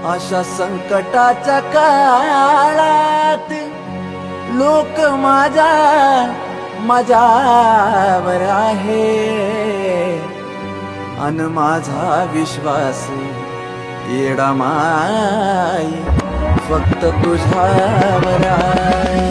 अशा संकटाच्या काळात लोक माझ्यावर आहे अन माझा विश्वास येडा माई फक्त तुझ्यावर आहे.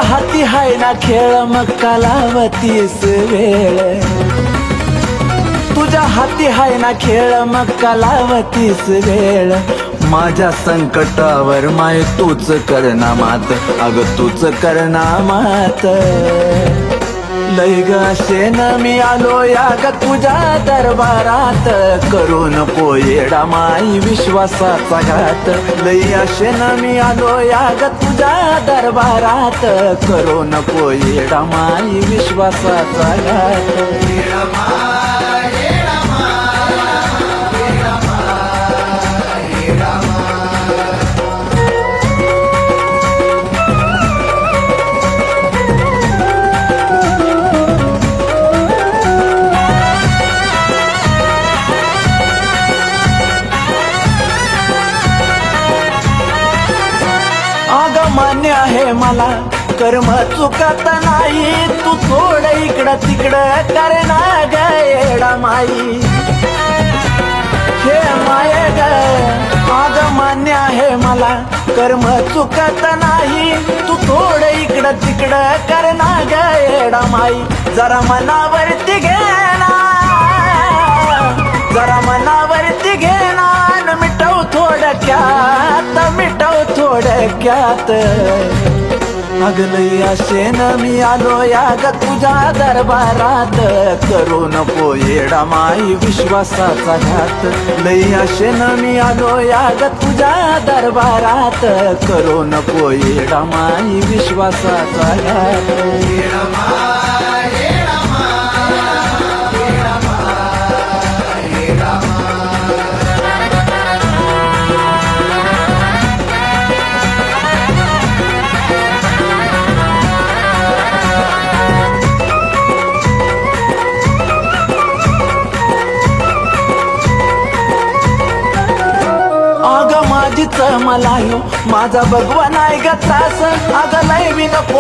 हाती हाय ना खेळ मग कालावतीस वेळ, तुझ्या हाती हाय ना खेळ मग कालावतीस वेळ. माझ्या संकटावर माय तूच करना मात, अग तूच करना मात. लय ग शेन मी आलो या ग तुझ्या दरबारात, करू नको येडा माई विश्वासाचा घात. लय शेन मी आलो या ग तुझ्या दरबारात, करू नको येडा माई विश्वासाचा घात. मान्य आहे मला कर्म चुकत नाही, तू थोड इकडं तिकडं करना ग येडा माई. हे माय ग आग मान्य आहे मला कर्म चुकत नाही, तू थोड इकडं तिकडं करना ग येडा माई. जरा मनावरती घेना, जरा मनावरती घेना, मिटव थोडक्यात, मिटव थोडक्यात. अगलई अशेन मी आलो या ग तुझ्या दरबारात, करू नको येडा माई विश्वासाचा घात. लई अशेन मी आलो या ग तुझ्या दरबारात, करू नको येडा माई विश्वासाचा घात. माझीच मला यो माझा भगवान आहे ग त्रास, अग लय मी नको